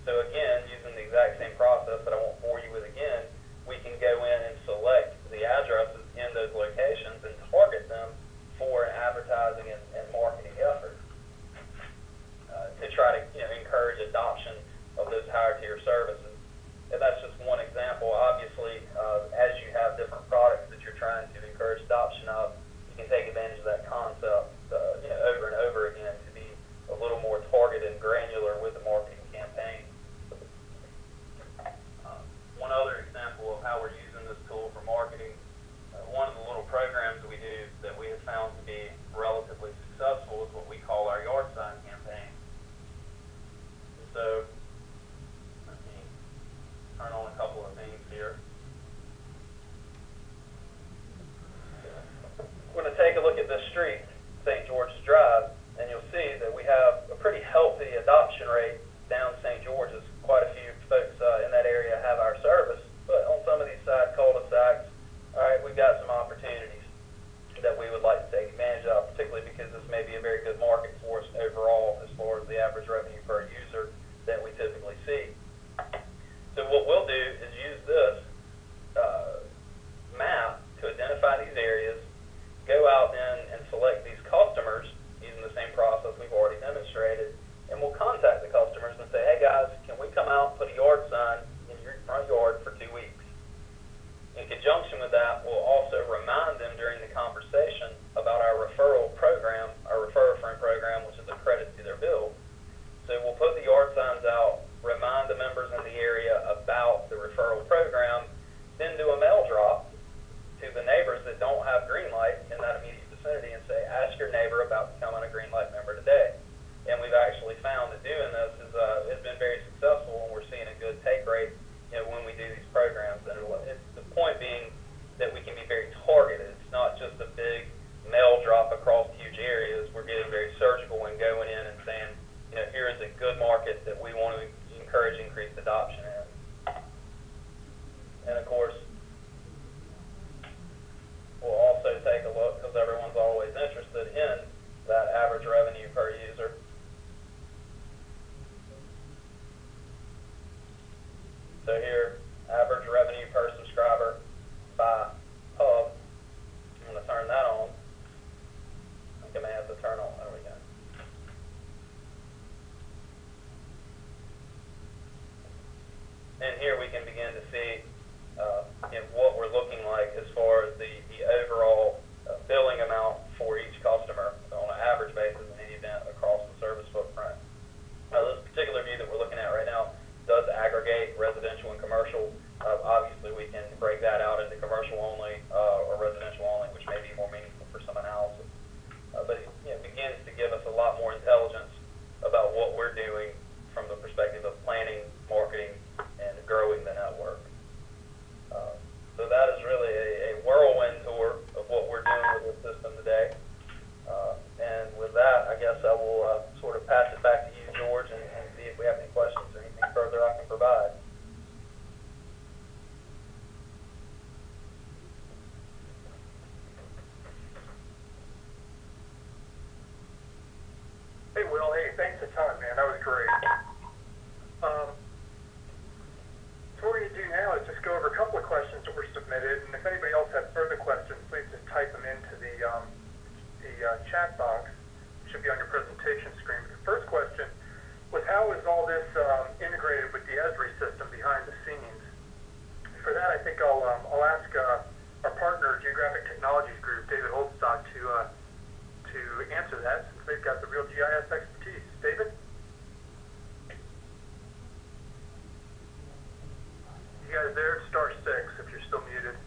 So again, using the exact same process that I won't bore you with again, we can go in and select the addresses in those locations and target them for an advertising and marketing effort to try to encourage adoption of those higher tier services. And that's just one example. Obviously, as you have different products that you're trying to encourage adoption of, you can take advantage of that concept over and over again to be a little more targeted and granular with the marketing campaign. One other example of how we're using this tool for marketing, one of the little programs we do that we have found to be relatively successful is what we call our yard sign campaign. And so, let me turn on a couple of things here. We're going to take a look at this street, St. George's Drive, and you'll see that we have a pretty healthy adoption rate down St. George's. Quite a few folks in that area have our service, but on some of these side cul-de-sacs, all right, we've got some opportunities that we would like to take advantage of, particularly because this may be a very good market for us overall as far as the average revenue per user that we typically see. So what we'll do is use this map to identify these areas, go out then and select these customers using the same process we've already demonstrated, and we'll contact the customers and say, hey guys, can we come out and put a yard sign in your front yard for 2 weeks? In conjunction with that, we'll also remind them during the conversation about our referral program, our refer a friend program, which is a credit to their bill. So we'll put the yard signs out, remind the members in the area about the referral program, then do a mail drop to the neighbors that don't have green light in that immediate vicinity and say, ask your neighbor about becoming a green light member today. And we've actually found that doing this has been very successful, and we're seeing a good take rate when we do these programs. And it's the point being that we can be very targeted. It's not just a big mail drop across huge areas. We're getting very surgical and going in and saying, here is a good market that we want to encourage increased adoption in. And of course, we'll also take a look, because everyone's always interested in that average revenue per user. So here, average revenue per subscriber by hub. I'm going to turn that on. I think I may have to turn on. There we go. And here we can begin to see what we're looking like as far as the overall billing amount for each customer on an average basis in any event across the service footprint. This particular view that we're looking at right now does aggregate residential and commercial. Obviously, we can break that out into commercial only or residential only, which may be more meaningful for some analysis. But it begins to give us a lot more intelligence about what we're doing from the perspective of planning, marketing, and growing the network. So that is really a whirlwind tour of what we're doing with the system today. And with that, I guess I will sort of pass it back to you, George, and see if we have any questions or anything further I can provide. Hey, Will. Hey, thanks a ton, man. That was great. So what we're going to do now is just go over a couple of questions that were submitted, and if anybody else has further questions, please just type them into the chat box. It should be on your presentation screen. But the first question was, how is all this integrated with the Esri system behind the scenes? For that, I think I'll ask our partner, Geographic Technologies Group, David Holstock, to answer that, since they've got the real GIS expertise. David? You guys there? Star 6 if you're still muted.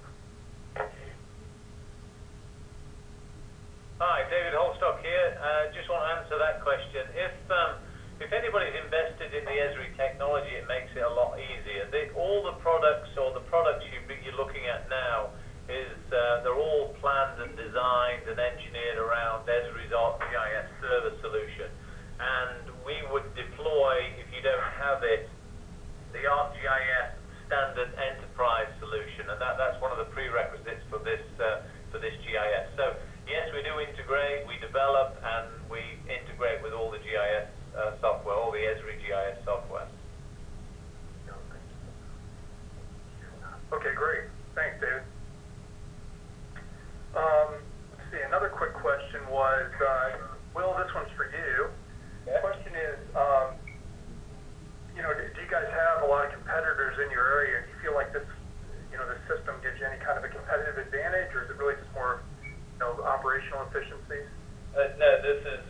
Hi, David Holstock here. Just want to answer that question. If anybody's invested in the Esri technology, it makes it a lot easier. All the products or the products you're looking at now they're all planned and designed and engineered around Esri's ArcGIS server solution. And we would deploy, if you don't have it, the ArcGIS standard enterprise solution, and that's one of the prerequisites for this GIS. So yes, we do integrate, we develop, and we integrate with all the GIS software, all the Esri GIS software. Okay, great. Thanks, David. Let's see, another quick question was, Will, this one's for you. Yeah. The question is, do you guys have a lot of competitors in your area? Do you feel like this system gives you any kind of a competitive advantage, or is it really just more, operational efficiencies? No,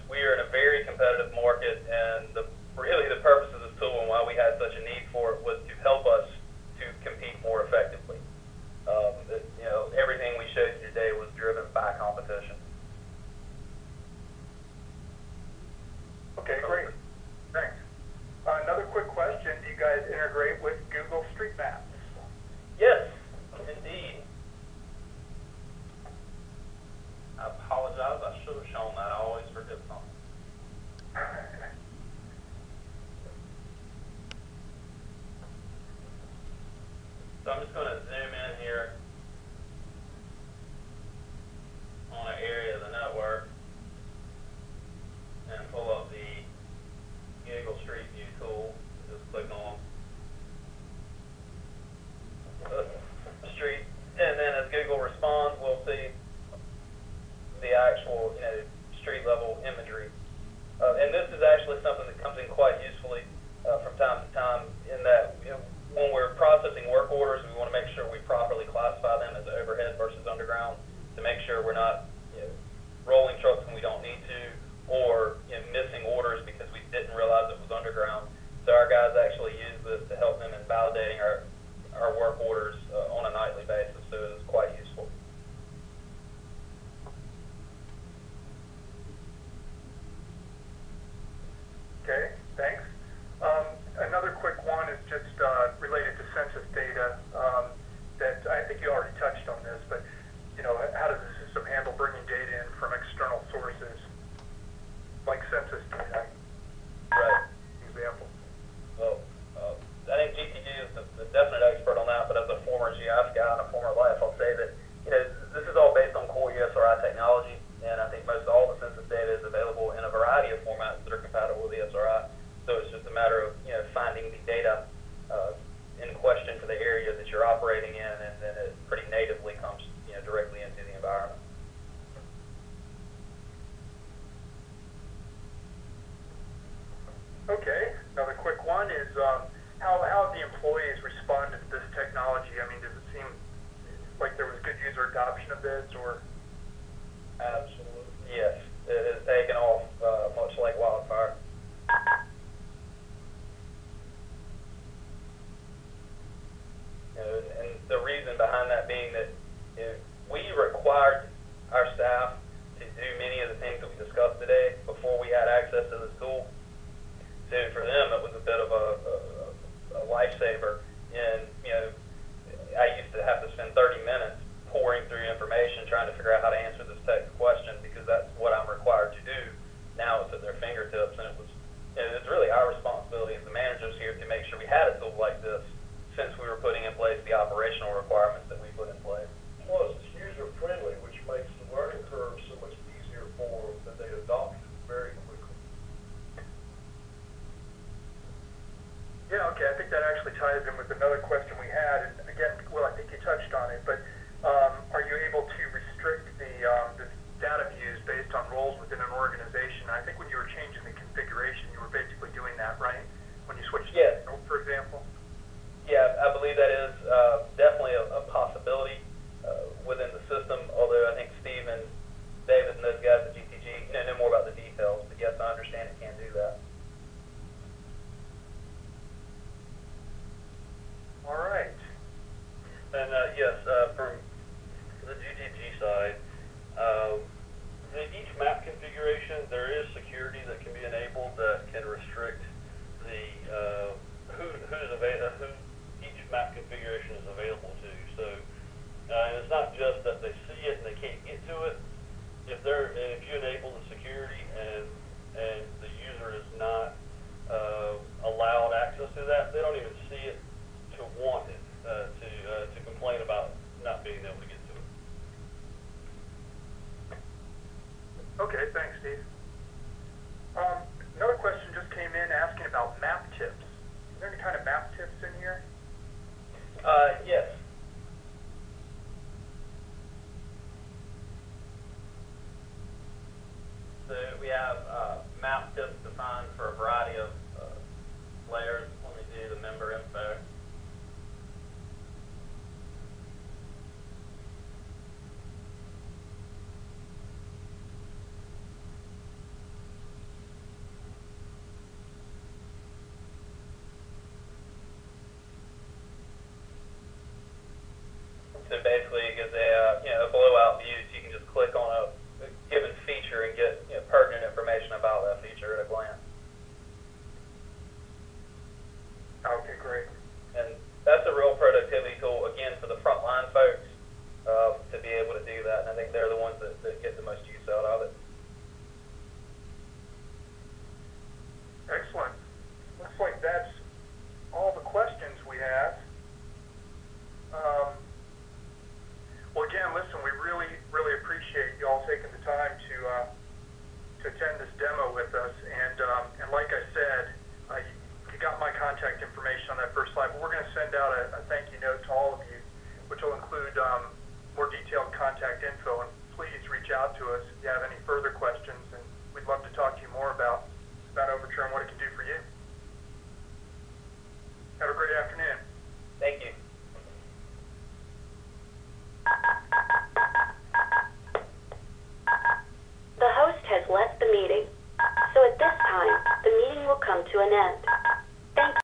we are in a very competitive market, and really the purpose of this tool and why we had such a need for it was to help us to compete more effectively. Everything we showed you today was driven by competition. Okay, great. Thanks. Another quick question, do you guys integrate with Google Street Maps? Yes, indeed. I apologize, I should have shown that. I always forget something. So I'm just going to zoom in here on an area of the network and pull up the Google Street View tool. Just click on the street, and then as Google responds, we'll see the actual street level imagery. And this is actually something that comes in quite usefully from time to time, in that when we're processing work orders, we want to make sure we properly classify them as overhead versus underground, to make sure we're not rolling trucks when we don't need to, or missing orders because we didn't realize it was underground. So our guys actually use this to help them in validating our work orders on a nightly basis, so it is quite useful. Okay, thanks. Another quick one is just related to census data that I think you already touched on this, but how does the system handle bringing data in from external sources, like census data? Right. Example. Well, I think GTG is the definite expert on that, but as a former GIS guy in a former life, I'll say that this is all based on core ESRI technology, and I think most all the census data is available in a variety of formats that are compatible with ESRI. So it's just a matter of finding the data in question for the area that you're operating in, and then it pretty natively comes directly into the environment. Okay, another quick one is how have the employees responded reason behind that being that we required our staff to do many of the things that we discussed today before we had access to this tool. So for them, it was a bit of a lifesaver. And, I used to have to spend 30 minutes pouring through information trying to figure out how to answer this text question because that's what I'm required to do. Now it's at their fingertips, and it's really our responsibility as the managers here to make sure we had a tool like this since we were putting in place the operational requirements that we put in place. Plus, it's user-friendly, which makes the learning curve so much easier for them that they adopt it very quickly. Yeah, okay, I think that actually ties in with another question we had, and again, well, I think you touched on it, but are you able to restrict the data views based on roles within an organization? I think when you were changing the configuration, you were basically doing that, right? When you switched Yes. to, for example? Yeah, I believe that is definitely a possibility within the system, although I think Steve and David and those guys at GTG know more about the details, but yes, I understand it can do that. All right. And yes, from the GTG side, each map configuration, there is security that can be enabled that can restrict the who each map configuration is available to. So, and it's not just that they see it and they can't get to it. If you enable the security and the user is not allowed access to that, they don't even see it to want it, to complain about not being able to get to it. Okay, thanks, Steve. Another question just came in asking about map tips. Is there any kind of map tips in here? Yes. So we have map tips defined for a variety of layers. Let me do the member info. So basically, it gives a blowout view, so you can just click on a given feature and get pertinent information about that feature at a glance. Okay, great. And that's a real productivity tool, again, for the frontline folks to be able to do that. And I think they're the ones that get the most use out of it. Excellent. Looks like that's all the questions we have. Well, again, listen, we really, really appreciate you all taking the time to attend this demo with us. And like I said, you got my contact information on that first slide, but we're going to send out a thank you note to all of you, which will include more detailed contact info. And please reach out to us if you have any further questions, and we'd love to talk to you more about Overture and what it can do for you. Have a great afternoon. Thank you. The host has left the meeting, so at this time, the meeting will come to an end.